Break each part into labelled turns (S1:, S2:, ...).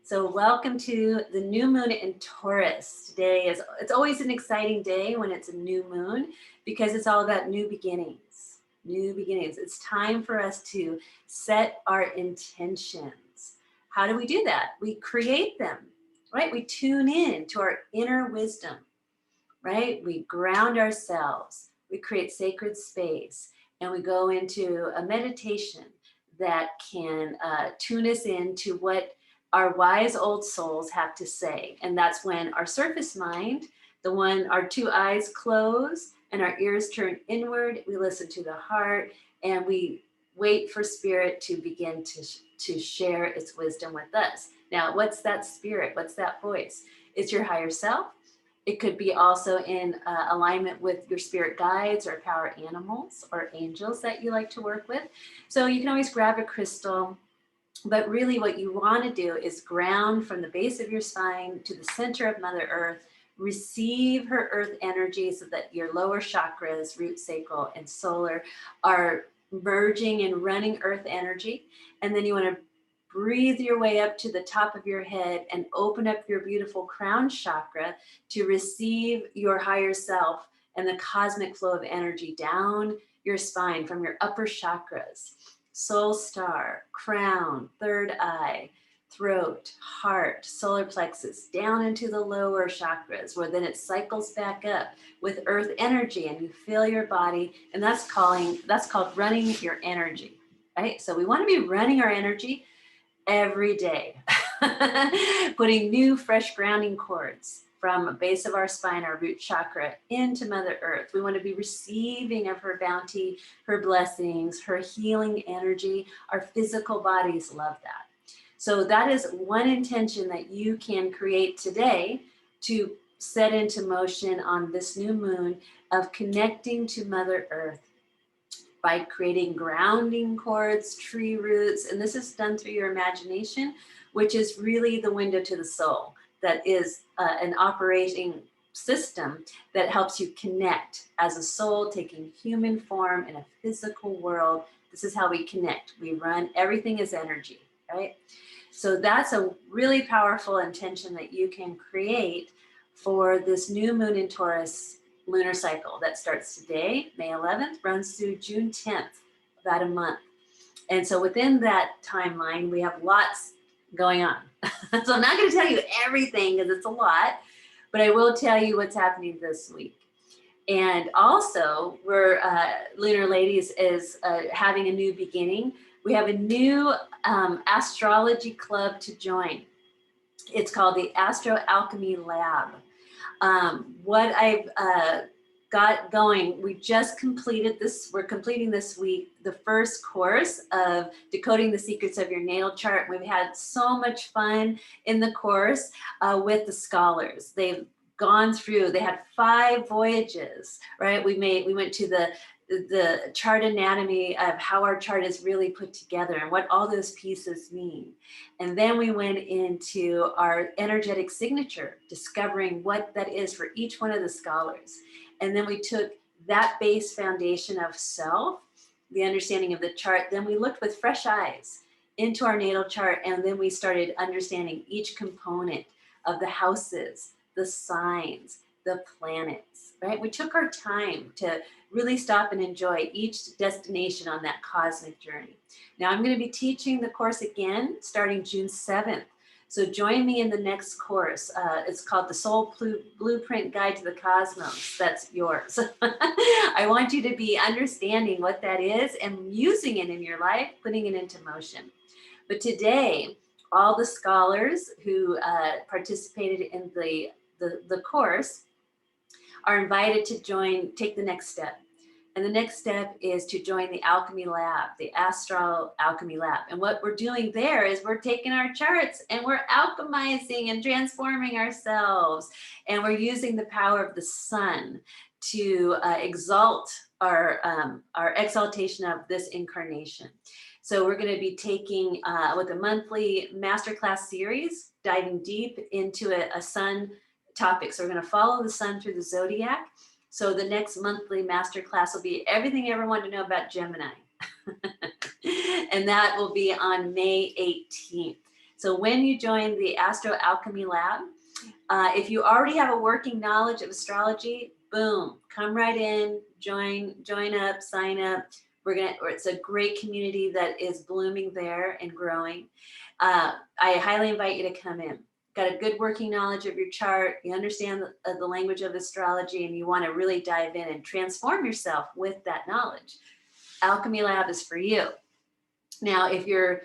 S1: So welcome to the new moon in Taurus. It's always an exciting day when it's a new moon because it's all about new beginnings. New beginnings. It's time for us to set our intentions. How do we do that? We create them, right? We tune in to our inner wisdom, right? We ground ourselves, we create sacred space, and we go into a meditation that can tune us into what our wise old souls have to say. And that's when our surface mind, the one, our two eyes close and our ears turn inward, we listen to the heart and we wait for spirit to begin to share its wisdom with us. Now, what's that spirit? What's that voice? It's your higher self. It could be also in alignment with your spirit guides or power animals or angels that you like to work with. So you can always grab a crystal, but really what you want to do is ground from the base of your spine to the center of Mother Earth, receive her earth energy so that your lower chakras, root, sacral, and solar are merging and running earth energy. And then you want to breathe your way up to the top of your head and open up your beautiful crown chakra to receive your higher self and the cosmic flow of energy down your spine from your upper chakras, soul star, crown, third eye, throat, heart, solar plexus, down into the lower chakras, where then it cycles back up with earth energy and you feel your body. And that's called running your energy, right? So we want to be running our energy every day, putting new fresh grounding cords from the base of our spine, our root chakra, into Mother Earth. We want to be receiving of her bounty, her blessings, her healing energy. Our physical bodies love that. So that is one intention that you can create today to set into motion on this new moon of connecting to Mother Earth by creating grounding cords, tree roots, and this is done through your imagination, which is really the window to the soul. That is an operating system that helps you connect as a soul taking human form in a physical world. This is how we connect. We run, everything is energy, right? So that's a really powerful intention that you can create for this new moon in Taurus lunar cycle that starts today, May 11th, runs through June 10th, about a month. And so within that timeline, we have lots going on. So I'm not going to tell you everything because it's a lot, but I will tell you what's happening this week. And also, we're Lunar Ladies is having a new beginning. We have a new astrology club to join. It's called the Astro Alchemy Lab. What I've got going, we just completed this, we're completing this week, the first course of decoding the secrets of your natal chart. We've had so much fun in the course with the scholars. They've gone through, they had 5 voyages, right? We went to the chart anatomy of how our chart is really put together and what all those pieces mean. And then we went into our energetic signature, discovering what that is for each one of the scholars. And then we took that base foundation of self, the understanding of the chart, then we looked with fresh eyes into our natal chart, and then we started understanding each component of the houses, the signs, the planets, right? We took our time to really stop and enjoy each destination on that cosmic journey. Now I'm going to be teaching the course again starting June 7th. So join me in the next course. It's called the Soul Blueprint Guide to the Cosmos. That's yours. I want you to be understanding what that is and using it in your life, putting it into motion. But today, all the scholars who participated in the course are invited to take the next step. And the next step is to join the Alchemy Lab, the Astro Alchemy Lab. And what we're doing there is we're taking our charts and we're alchemizing and transforming ourselves. And we're using the power of the sun to exalt our exaltation of this incarnation. So we're going to be taking with a monthly masterclass series, diving deep into a sun topic. So we're going to follow the sun through the zodiac. So the next monthly masterclass will be everything you ever want to know about Gemini. And that will be on May 18th. So when you join the Astro Alchemy Lab, if you already have a working knowledge of astrology, boom, come right in, join up, sign up. It's a great community that is blooming there and growing. I highly invite you to come in. Got a good working knowledge of your chart, you understand the language of astrology, and you want to really dive in and transform yourself with that knowledge. Alchemy Lab is for you. Now, if you're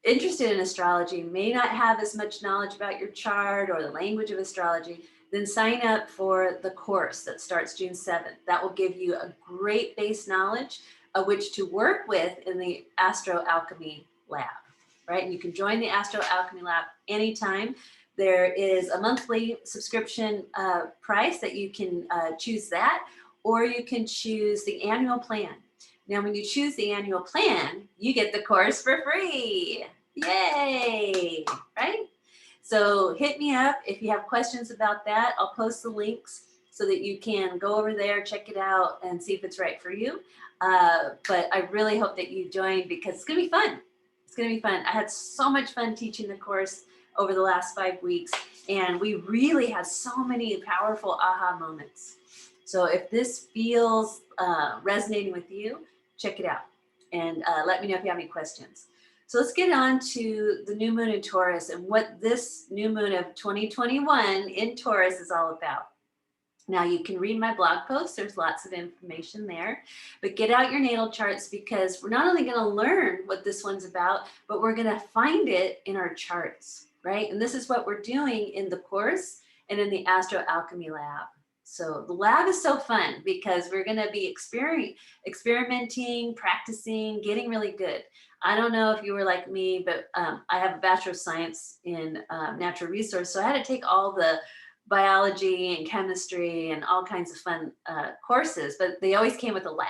S1: interested in astrology, may not have as much knowledge about your chart or the language of astrology, then sign up for the course that starts June 7th. That will give you a great base knowledge of which to work with in the Astro Alchemy Lab, right? And you can join the Astro Alchemy Lab anytime. There is a monthly subscription price that you can choose that, or you can choose the annual plan. Now, when you choose the annual plan, you get the course for free. Yay, right? So hit me up if you have questions about that. I'll post the links so that you can go over there, check it out, and see if it's right for you. But I really hope that you join because it's going to be fun. It's going to be fun. I had so much fun teaching the course over the last 5 weeks, and we really had so many powerful aha moments. So if this feels resonating with you, check it out and let me know if you have any questions. So let's get on to the new moon in Taurus and what this new moon of 2021 in Taurus is all about. Now you can read my blog post, there's lots of information there, but get out your natal charts because we're not only going to learn what this one's about, but we're going to find it in our charts, right? And this is what we're doing in the course and in the Astro Alchemy Lab. So the lab is so fun because we're going to be experimenting, practicing, getting really good. I don't know if you were like me, but I have a Bachelor of Science in Natural Resource. So I had to take all the biology and chemistry and all kinds of fun courses, but they always came with a lab.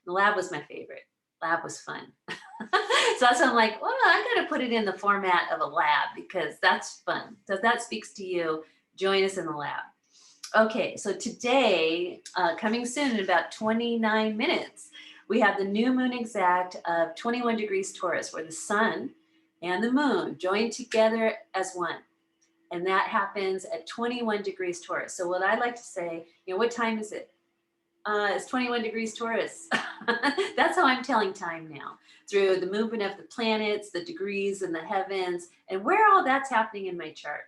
S1: The lab was my favorite. Lab was fun. So that's why I'm like, well, I got to put it in the format of a lab because that's fun. So if that speaks to you, join us in the lab. Okay, so today, coming soon in about 29 minutes, we have the new moon exact of 21 degrees Taurus, where the sun and the moon join together as one. And that happens at 21 degrees Taurus. So what I'd like to say, what time is it? It's 21 degrees Taurus. That's how I'm telling time now, through the movement of the planets, the degrees in the heavens, and where all that's happening in my chart.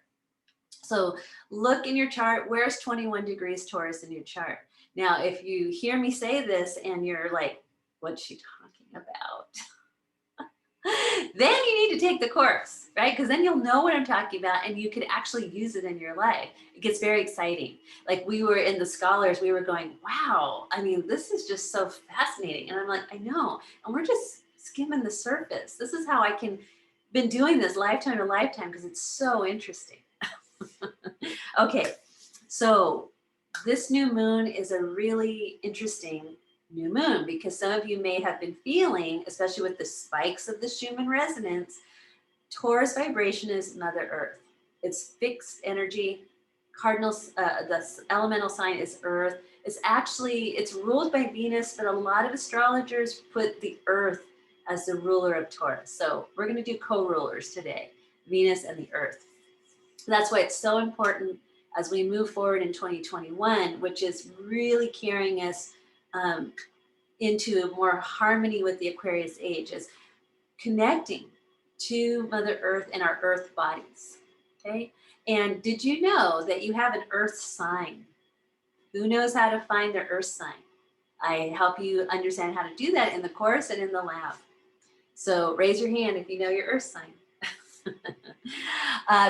S1: So look in your chart, where's 21 degrees Taurus in your chart? Now, if you hear me say this and you're like, what's she talking about? Then you need to take the course, right? Because then you'll know what I'm talking about and you can actually use it in your life. It gets very exciting. Like we were in the scholars, we were going, wow, I mean, this is just so fascinating. And I'm like, I know. And we're just skimming the surface. This is how I can been doing this lifetime to lifetime because it's so interesting. Okay, so this new moon is a really interesting new moon because some of you may have been feeling, especially with the spikes of the Schumann resonance, Taurus vibration is Mother Earth. It's fixed energy. The elemental sign is Earth. It's ruled by Venus, but a lot of astrologers put the Earth as the ruler of Taurus. So we're going to do co-rulers today, Venus and the Earth. That's why it's so important as we move forward in 2021, which is really carrying us into more harmony with the Aquarius age, is connecting to Mother Earth and our Earth bodies, okay? And did you know that you have an Earth sign? Who knows how to find their Earth sign? I help you understand how to do that in the course and in the lab. So raise your hand if you know your Earth sign.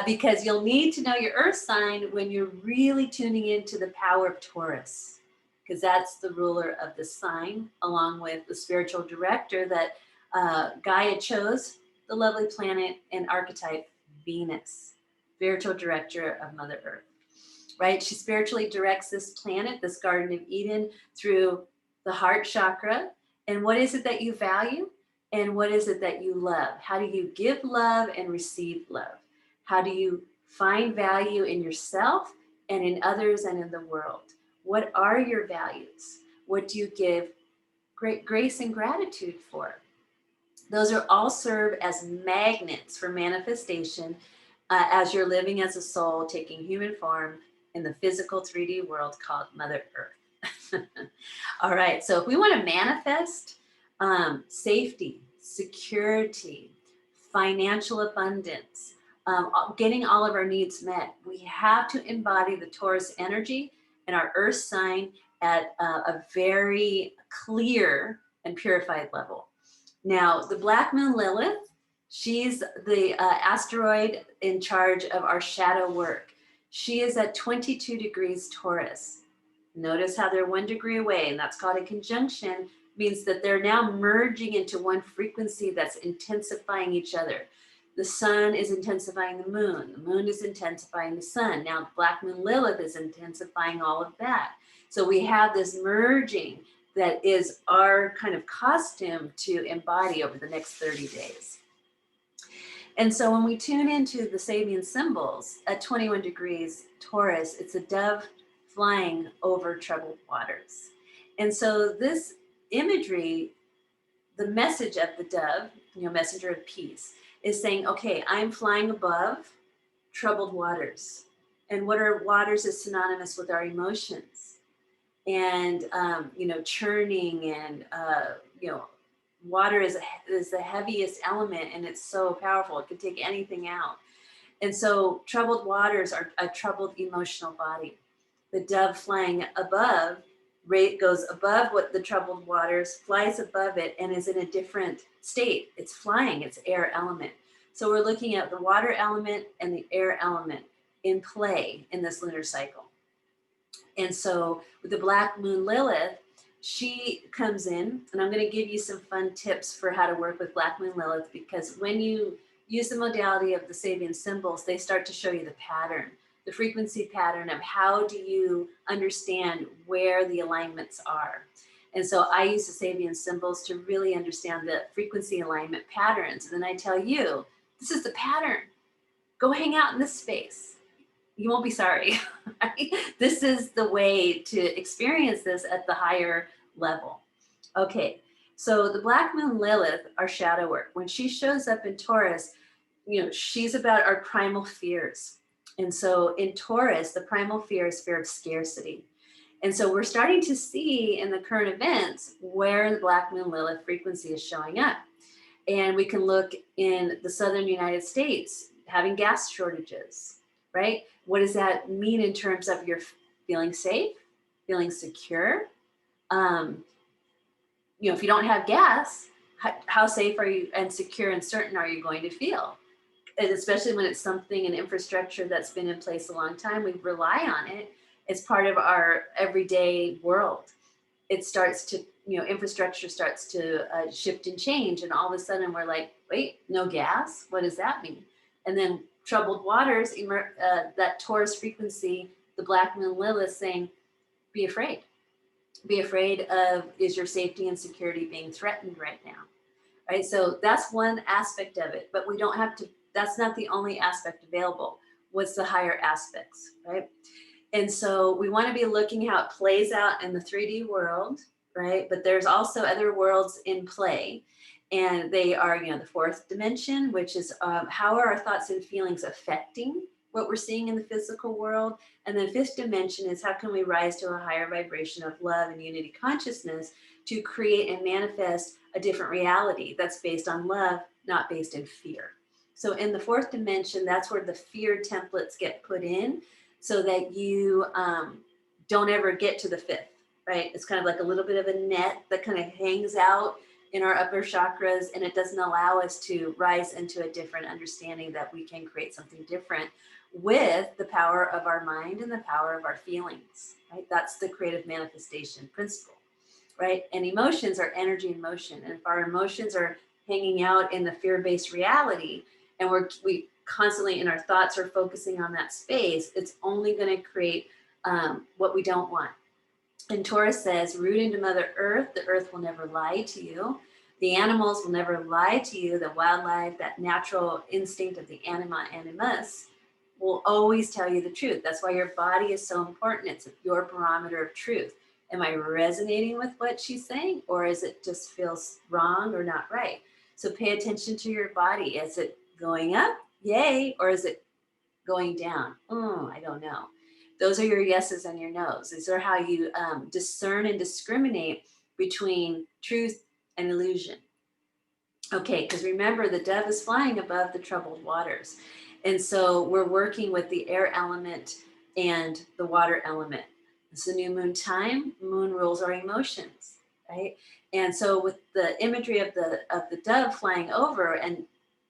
S1: Because you'll need to know your Earth sign when you're really tuning into the power of Taurus, because that's the ruler of the sign, along with the spiritual director that Gaia chose, the lovely planet and archetype Venus, spiritual director of Mother Earth, right? She spiritually directs this planet, this Garden of Eden, through the heart chakra. And what is it that you value? And what is it that you love? How do you give love and receive love? How do you find value in yourself and in others and in the world? What are your values? What do you give great grace and gratitude for? Those are all serve as magnets for manifestation as you're living as a soul, taking human form in the physical 3D world called Mother Earth. All right, so if we want to manifest safety, security, financial abundance, getting all of our needs met, we have to embody the Taurus energy and our Earth sign at a very clear and purified level. Now, the Black Moon Lilith, she's the asteroid in charge of our shadow work. She is at 22 degrees Taurus. Notice how they're 1 degree away, and that's called a conjunction, means that they're now merging into one frequency that's intensifying each other. The sun is intensifying the moon is intensifying the sun. Now, Black Moon Lilith is intensifying all of that. So we have this merging that is our kind of costume to embody over the next 30 days. And so when we tune into the Sabre Symbols at 21 degrees Taurus, it's a dove flying over troubled waters. And so this imagery, the message of the dove, messenger of peace, is saying, okay, I'm flying above troubled waters. And what are waters is synonymous with our emotions. And, churning and, water is the heaviest element, and it's so powerful. It can take anything out. And so troubled waters are a troubled emotional body. The dove flying above goes above what the troubled waters, flies above it, and is in a different state. It's flying, it's air element. So we're looking at the water element and the air element in play in this lunar cycle. And so with the Black Moon Lilith, she comes in, and I'm going to give you some fun tips for how to work with Black Moon Lilith, because when you use the modality of the Sabre Symbols, they start to show you the pattern, the frequency pattern of how do you understand where the alignments are. And so I use the Sabre Symbols to really understand the frequency alignment patterns. And then I tell you, this is the pattern. Go hang out in this space. You won't be sorry. Right? This is the way to experience this at the higher level. Okay, so the Black Moon Lilith, our shadow work, when she shows up in Taurus, she's about our primal fears. And so in Taurus, the primal fear is fear of scarcity. And so we're starting to see in the current events where the Black Moon Lilith frequency is showing up. And we can look in the southern United States, having gas shortages, right? What does that mean in terms of your feeling safe, feeling secure? If you don't have gas, how safe are you and secure and certain are you going to feel? And especially when it's something, an infrastructure that's been in place a long time, we rely on it. It's part of our everyday world. It starts to, infrastructure starts to shift and change. And all of a sudden we're like, wait, no gas? What does that mean? And then troubled waters, that Taurus frequency, the Black Moon Lilith saying, be afraid. Be afraid of, is your safety and security being threatened right now? Right, so that's one aspect of it, but we don't have to, that's not the only aspect available. What's the higher aspects, right? And so we want to be looking how it plays out in the 3D world, right? But there's also other worlds in play. And they are, the fourth dimension, which is how are our thoughts and feelings affecting what we're seeing in the physical world? And then fifth dimension is how can we rise to a higher vibration of love and unity consciousness to create and manifest a different reality that's based on love, not based in fear. So in the fourth dimension, that's where the fear templates get put in so that you don't ever get to the fifth, right? It's kind of like a little bit of a net that kind of hangs out in our upper chakras, and it doesn't allow us to rise into a different understanding that we can create something different with the power of our mind and the power of our feelings, right? That's the creative manifestation principle, right? And emotions are energy in motion. And if our emotions are hanging out in the fear-based reality, and we constantly in our thoughts are focusing on that space, it's only going to create what we don't want. And Taurus says, root into Mother Earth. The earth will never lie to you. The animals will never lie to you. The wildlife, that natural instinct of the anima animus, will always tell you the truth. That's why your body is so important. It's your barometer of truth. Am I resonating with what she's saying, or is it just feels wrong or not right? So pay attention to your body. Is it going up? Yay. Or is it going down? I don't know. Those are your yeses and your nos. These are how you discern and discriminate between truth and illusion. Okay, because remember, the dove is flying above the troubled waters. And so we're working with the air element and the water element. It's the new moon time. Moon rules our emotions, right? And so with the imagery of the dove flying over and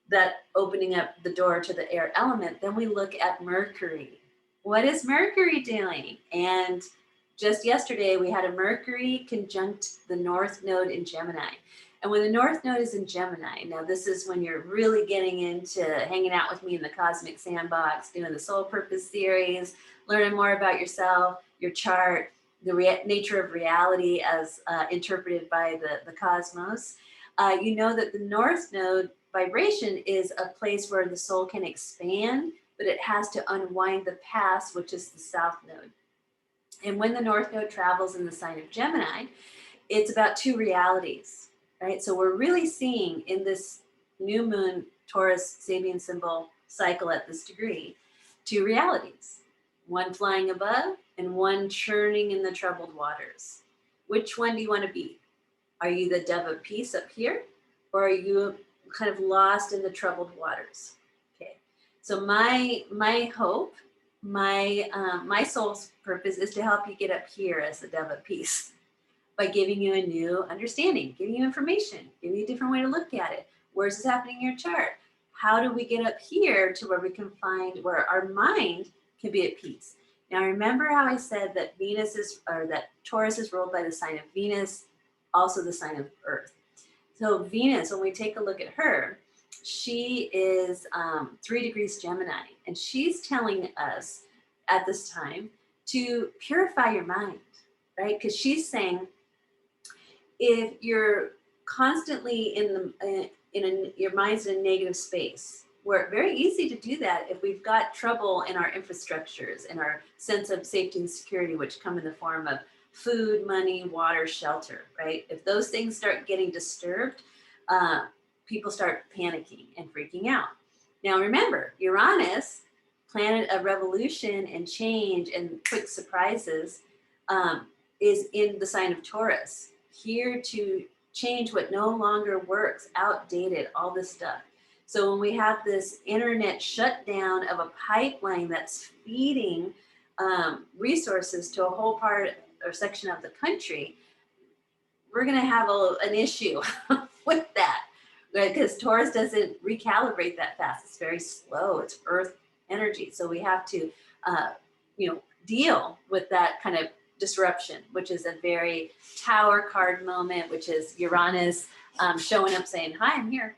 S1: that opening up the door to the air element, then we look at Mercury. What is Mercury doing? And just yesterday, we had a Mercury conjunct the North Node in Gemini. And when the North Node is in Gemini, now this is when you're really getting into hanging out with me in the Cosmic Sandbox, doing the Soul Purpose series, learning more about yourself, your chart, the nature of reality as interpreted by the cosmos. You know that the North Node vibration is a place where the soul can expand, but it has to unwind the past, which is the South Node. And when the North Node travels in the sign of Gemini, it's about two realities, right? So we're really seeing in this new moon Taurus Sabian symbol cycle at this degree, two realities, one flying above and one churning in the troubled waters. Which one do you want to be? Are you the dove of peace up here, or are you kind of lost in the troubled waters? Okay, so my hope, my soul's purpose is to help you get up here as the dove of peace by giving you a new understanding, giving you information, giving you a different way to look at it. Where's this happening in your chart? How do we get up here to where we can find where our mind can be at peace? Now, remember how I said that that Taurus is ruled by the sign of Venus, also the sign of Earth. So Venus, when we take a look at her, she is 3 degrees Gemini, and she's telling us at this time to purify your mind, right? Because she's saying, if you're constantly your mind's in a negative space, we're very easy to do that if we've got trouble in our infrastructures and our sense of safety and security, which come in the form of food, money, water, shelter, right? If those things start getting disturbed, people start panicking and freaking out. Now remember, Uranus, planet of revolution and change and quick surprises, is in the sign of Taurus, here to change what no longer works, outdated, all this stuff. So when we have this internet shutdown of a pipeline that's feeding resources to a whole part or section of the country, we're going to have an issue with that, right? Because Taurus doesn't recalibrate that fast. It's very slow. It's Earth energy. So we have to, deal with that kind of disruption, which is a very Tower card moment, which is Uranus showing up saying, hi, I'm here.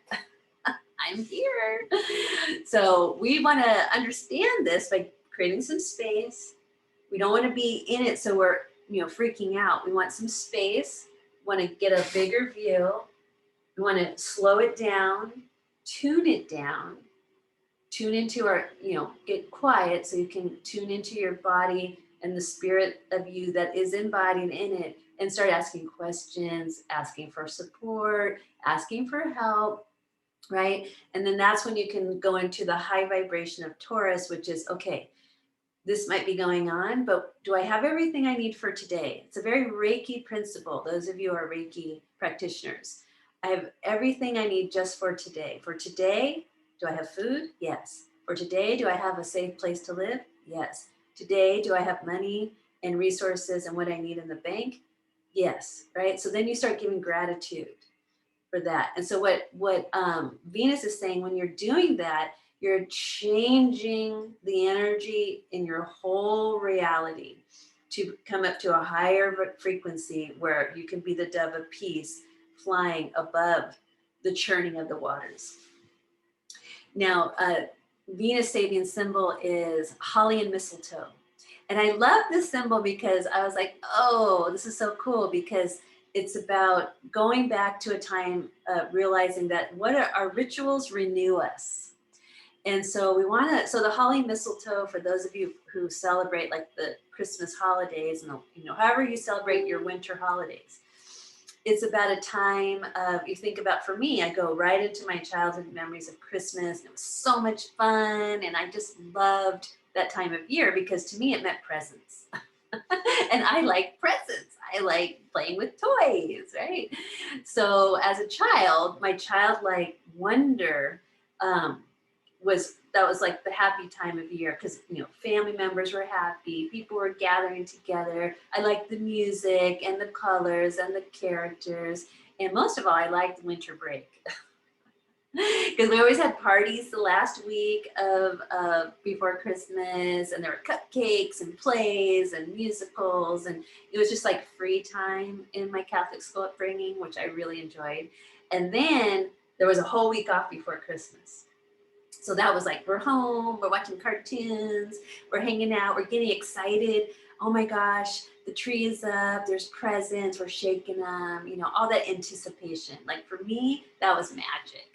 S1: I'm here. So we want to understand this by creating some space. We don't want to be in it so we're freaking out. We want some space. We want to get a bigger view. We want to slow it down, tune it down, tune into our, get quiet so you can tune into your body and the spirit of you that is embodied in it, and start asking questions, asking for support, asking for help, right? And then that's when you can go into the high vibration of Taurus, which is, okay, this might be going on, but do I have everything I need for today? It's a very Reiki principle. Those of you who are Reiki practitioners, I have everything I need just for today. For today, do I have food? Yes. For today, do I have a safe place to live? Yes. Today, do I have money and resources and what I need in the bank? Yes, right? So then you start giving gratitude for that. And so what Venus is saying, when you're doing that, you're changing the energy in your whole reality to come up to a higher frequency where you can be the dove of peace flying above the churning of the waters. Now, Venus Sabian symbol is holly and mistletoe. And I love this symbol because I was like, oh, this is so cool, because it's about going back to a time of realizing that our rituals renew us. And so so the holly mistletoe, for those of you who celebrate like the Christmas holidays and, however you celebrate your winter holidays, it's about a time of, you think about, for me, I go right into my childhood memories of Christmas. It was so much fun. And I just loved that time of year because to me it meant presents. And I like presents. I like playing with toys, right? So as a child, my childlike wonder that was like the happy time of year because family members were happy, people were gathering together. I liked the music and the colors and the characters, and most of all, I liked winter break. Because we always had parties the last week of before Christmas, and there were cupcakes and plays and musicals, and it was just like free time in my Catholic school upbringing, which I really enjoyed. And then there was a whole week off before Christmas. So that was like, we're home, we're watching cartoons, we're hanging out, we're getting excited. Oh my gosh, the tree is up, there's presents, we're shaking them, all that anticipation. Like for me, that was magic.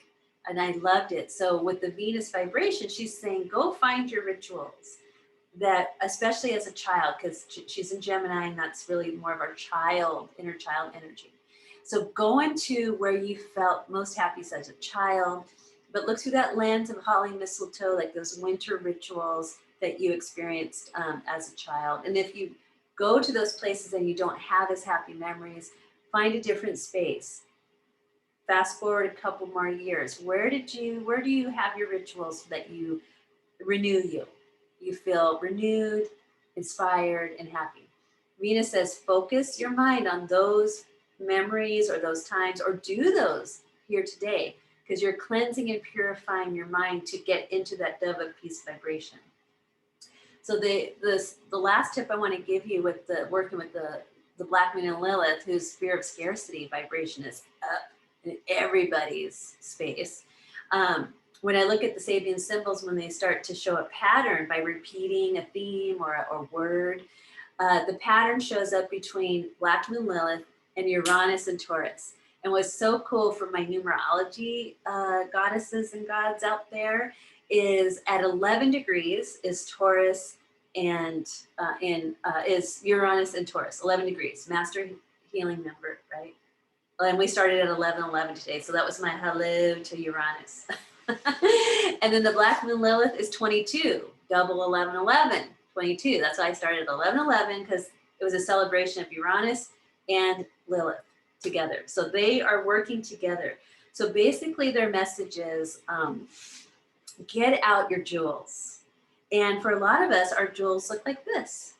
S1: And I loved it. So with the Venus vibration, she's saying, go find your rituals that, especially as a child, because she's in Gemini, and that's really more of our inner child energy. So go into where you felt most happy as a child, but look through that lens of holly mistletoe, like those winter rituals that you experienced as a child. And if you go to those places and you don't have as happy memories, find a different space. Fast forward a couple more years. Where do you have your rituals that you renew you? You feel renewed, inspired, and happy. Venus says, focus your mind on those memories or those times, or do those here today, because you're cleansing and purifying your mind to get into that dove of peace vibration. So the last tip I want to give you with working with the Black Moon and Lilith, whose sphere of scarcity vibration is up in everybody's space. When I look at the Sabre Symbols, when they start to show a pattern by repeating a theme or a word, the pattern shows up between Black Moon Lilith and Uranus and Taurus. And what's so cool for my numerology goddesses and gods out there is at 11 degrees is Taurus and is Uranus and Taurus, 11 degrees, master healing number, right? And we started at 11:11 today, so that was my hello to Uranus. And then the Black Moon Lilith is 22, double 11:11, 22. That's why I started at 11:11, because it was a celebration of Uranus and Lilith together. So they are working together. So basically their message is get out your jewels. And for a lot of us, our jewels look like this.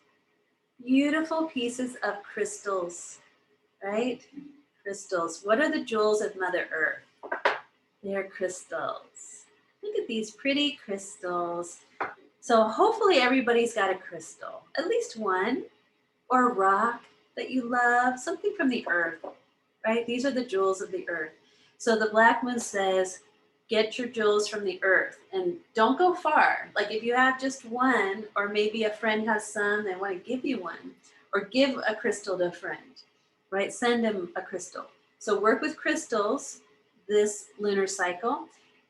S1: Beautiful pieces of crystals, right? Crystals. What are the jewels of Mother Earth? They're crystals. Look at these pretty crystals. So hopefully everybody's got a crystal, at least one, or a rock that you love, something from the earth, right? These are the jewels of the earth. So the Black Moon says, get your jewels from the earth, and don't go far. Like if you have just one, or maybe a friend has some, they want to give you one, or give a crystal to a friend, right? Send them a crystal. So work with crystals this lunar cycle,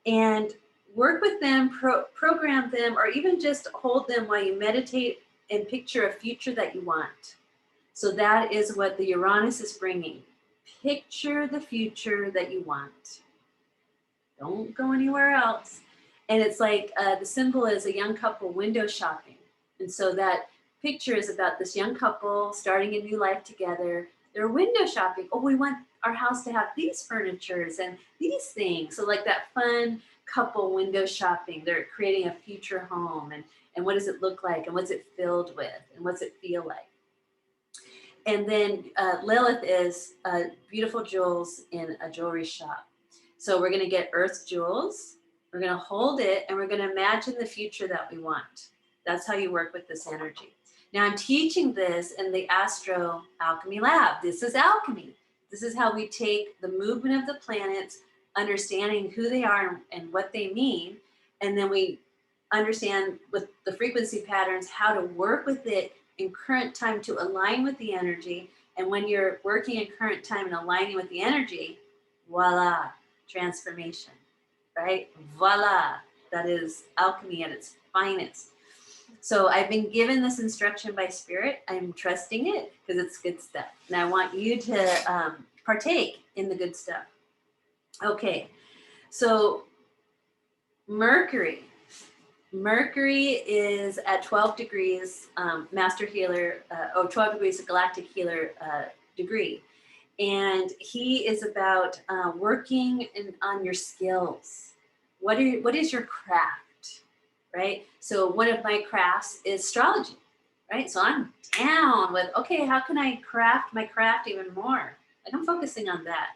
S1: and work with them, program them, or even just hold them while you meditate and picture a future that you want. So that is what the Uranus is bringing. Picture the future that you want. Don't go anywhere else. And it's like the symbol is a young couple window shopping. And so that picture is about this young couple starting a new life together. They're window shopping. Oh, we want our house to have these furnitures and these things. So like that fun couple window shopping. They're creating a future home, and what does it look like, and what's it filled with, and what's it feel like. And then Lilith is beautiful jewels in a jewelry shop. So we're going to get earth jewels. We're going to hold it, and we're going to imagine the future that we want. That's how you work with this energy. Now I'm teaching this in the Astro Alchemy Lab. This is alchemy. This is how we take the movement of the planets, understanding who they are and what they mean, and then we understand with the frequency patterns how to work with it in current time to align with the energy. And when you're working in current time and aligning with the energy, voila, transformation, right? Voila, that is alchemy at its finest. So I've been given this instruction by Spirit. I'm trusting it because it's good stuff. And I want you to partake in the good stuff. Okay, so Mercury. Mercury is at 12 degrees master healer, 12 degrees galactic healer degree. And he is about working on your skills. What is your craft, right? So one of my crafts is astrology, right? So I'm down with, okay, how can I craft my craft even more? Like I'm focusing on that,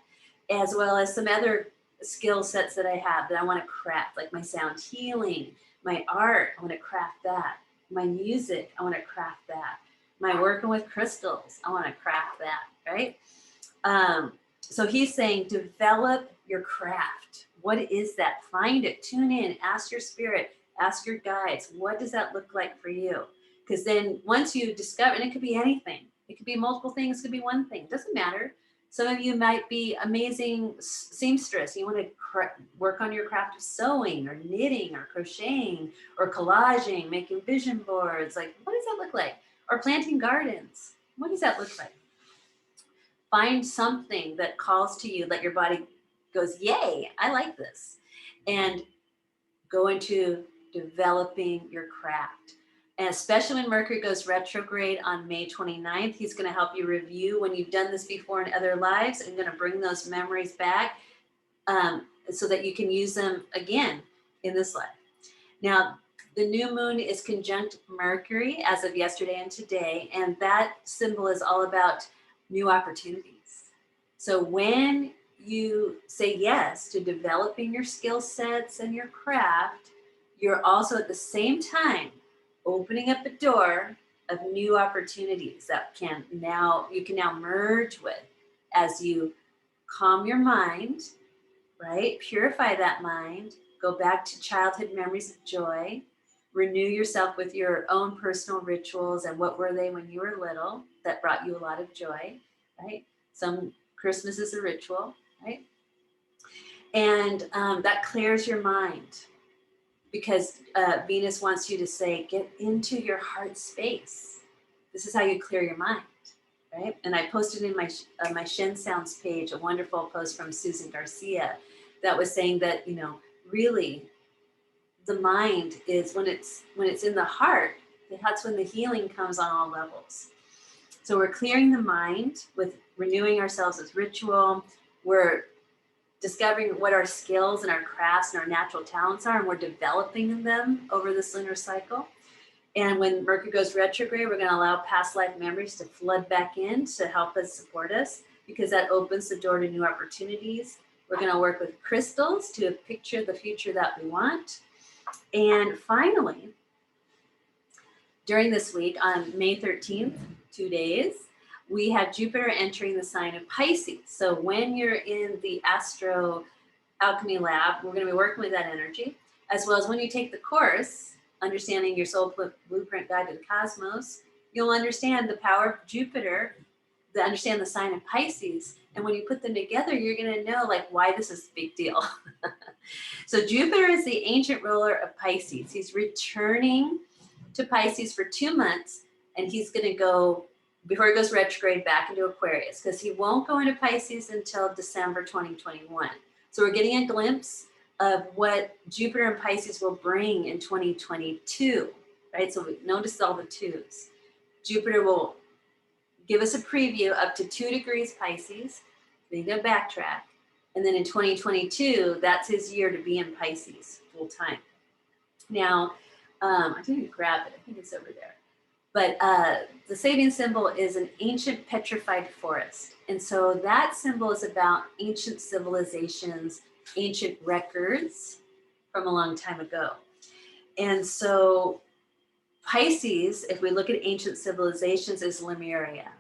S1: as well as some other skill sets that I have that I want to craft, like my sound healing, my art, I want to craft that. My music, I want to craft that. My working with crystals, I want to craft that, right? So he's saying develop your craft. What is that? Find it, tune in, ask your spirit, ask your guides. What does that look like for you? Because then once you discover, and it could be anything, it could be multiple things, it could be one thing, it doesn't matter. Some of you might be amazing seamstress. You want to work on your craft of sewing or knitting or crocheting or collaging, making vision boards. Like, what does that look like? Or planting gardens. What does that look like? Find something that calls to you, that your body goes, yay, I like this. And go into developing your craft. And especially when Mercury goes retrograde on May 29th, he's going to help you review when you've done this before in other lives and going to bring those memories back so that you can use them again in this life. Now, the new moon is conjunct Mercury as of yesterday and today, and that symbol is all about new opportunities. So when you say yes to developing your skill sets and your craft, you're also at the same time opening up a door of new opportunities that you can now merge with as you calm your mind, right? Purify that mind, go back to childhood memories of joy, renew yourself with your own personal rituals and what were they when you were little that brought you a lot of joy, right? Some Christmas is a ritual, right? And that clears your mind. Because Venus wants you to say, get into your heart space. This is how you clear your mind, right? And I posted in my Shen Sounds page a wonderful post from Susan Garcia that was saying that, really the mind is when it's in the heart, that's when the healing comes on all levels. So we're clearing the mind with renewing ourselves with ritual. We're discovering what our skills and our crafts and our natural talents are, and we're developing them over this lunar cycle. And when Mercury goes retrograde, we're going to allow past life memories to flood back in to help us, support us, because that opens the door to new opportunities. We're going to work with crystals to picture the future that we want. And finally, during this week on May 13th, 2 days, we have Jupiter entering the sign of Pisces. So when you're in the Astro Alchemy lab, we're going to be working with that energy, as well as when you take the course, Understanding Your Soul Blueprint Guide to the Cosmos, you'll understand the power of Jupiter, understand the sign of Pisces. And when you put them together, you're going to know why this is a big deal. So Jupiter is the ancient ruler of Pisces. He's returning to Pisces for 2 months, and he's going to go, before he goes retrograde, back into Aquarius, because he won't go into Pisces until December 2021. So we're getting a glimpse of what Jupiter and Pisces will bring in 2022, right? So we notice all the twos. Jupiter will give us a preview up to 2 degrees Pisces. Then you go backtrack. And then in 2022, that's his year to be in Pisces full time. Now, I didn't grab it. I think it's over there. But the Sabian symbol is an ancient petrified forest. And so that symbol is about ancient civilizations, ancient records from a long time ago. And so Pisces, if we look at ancient civilizations, is Lemuria.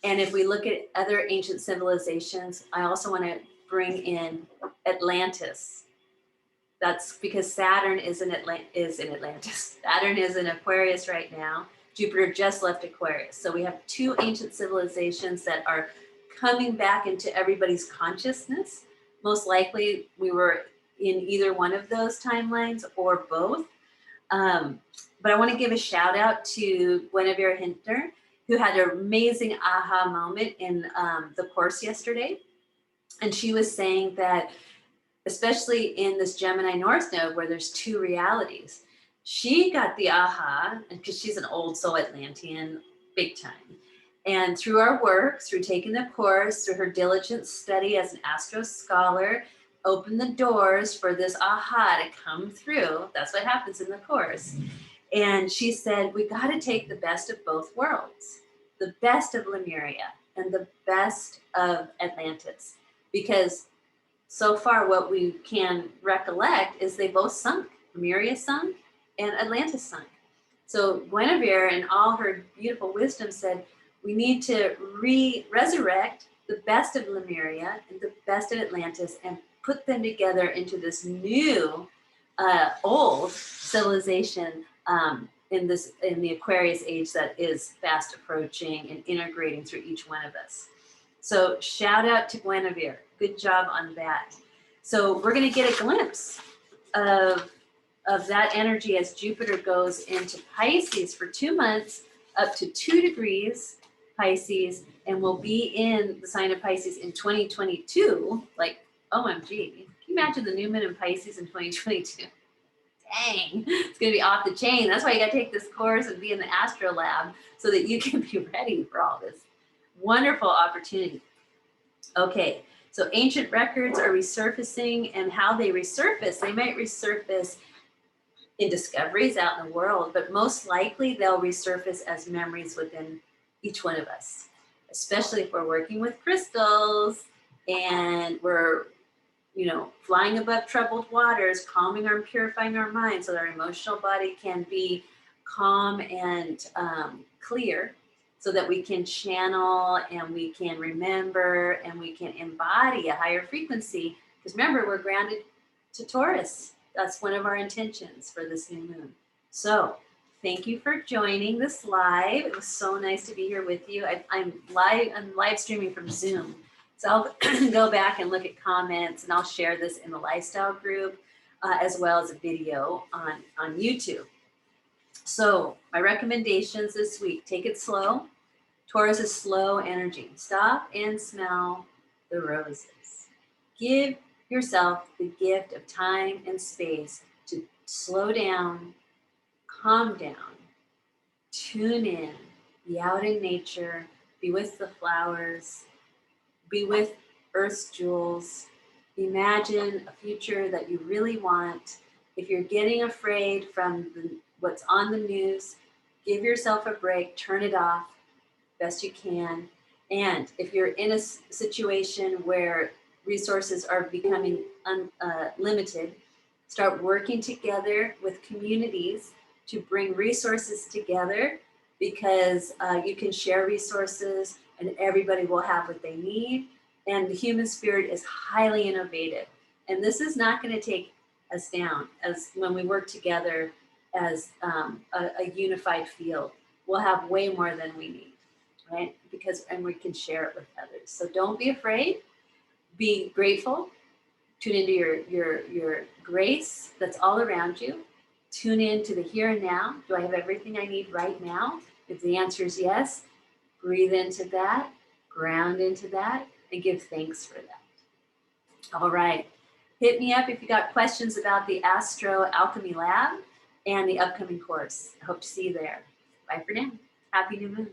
S1: And if we look at other ancient civilizations, I also want to bring in Atlantis. That's because Saturn is in Atlantis. Saturn is in Aquarius right now. Jupiter just left Aquarius. So we have 2 ancient civilizations that are coming back into everybody's consciousness. Most likely we were in either one of those timelines or both. But I want to give a shout out to Guinevere Hintner. who had an amazing aha moment in the course yesterday. And she was saying that, especially in this Gemini North Node where there's two realities, she got the aha, because she's an old soul Atlantean, big time. And through our work, through taking the course, through her diligent study as an Astro scholar, opened the doors for this aha to come through. That's what happens in the course. And she said, we got to take the best of both worlds, the best of Lemuria and the best of Atlantis, because so far what we can recollect is they both sunk. Lemuria sunk and Atlantis sunk. So Guinevere, in all her beautiful wisdom, said, we need to resurrect the best of Lemuria and the best of Atlantis and put them together into this new old civilization in the Aquarius age that is fast approaching and integrating through each one of us. So shout out to Guinevere. Good job on that. So we're going to get a glimpse of that energy as Jupiter goes into Pisces for 2 months, up to 2 degrees Pisces, and we'll be in the sign of Pisces in 2022. Like, OMG. Can you imagine the new moon in Pisces in 2022? Dang, it's going to be off the chain. That's why you got to take this course and be in the Astro Lab so that you can be ready for all this wonderful opportunity. Okay, so ancient records are resurfacing, and how they resurface, they might resurface in discoveries out in the world, but most likely they'll resurface as memories within each one of us, especially if we're working with crystals and we're, you know, flying above troubled waters, calming and purifying our mind so that our emotional body can be calm and clear, so that we can channel and we can remember and we can embody a higher frequency. Because remember, we're grounded to Taurus. That's one of our intentions for this new moon. So thank you for joining this live. It was so nice to be here with you. I'm live streaming from Zoom. So I'll go back and look at comments, and I'll share this in the lifestyle group as well as a video on YouTube. So my recommendations this week: take it slow. Taurus is slow energy. Stop and smell the roses. Give yourself the gift of time and space to slow down, calm down, tune in, be out in nature, be with the flowers, be with Earth's jewels. Imagine a future that you really want. If you're getting afraid from what's on the news, give yourself a break, turn it off best you can. And if you're in a situation where resources are becoming limited, start working together with communities to bring resources together, because you can share resources and everybody will have what they need. And the human spirit is highly innovative. And this is not going to take us down as when we work together as a unified field. We'll have way more than we need, right? And we can share it with others. So don't be afraid. Be grateful. Tune into your grace that's all around you. Tune in to the here and now. Do I have everything I need right now? If the answer is yes, breathe into that, ground into that, and give thanks for that. All right. Hit me up if you got questions about the Astro Alchemy Lab and the upcoming course. I hope to see you there. Bye for now. Happy new moon.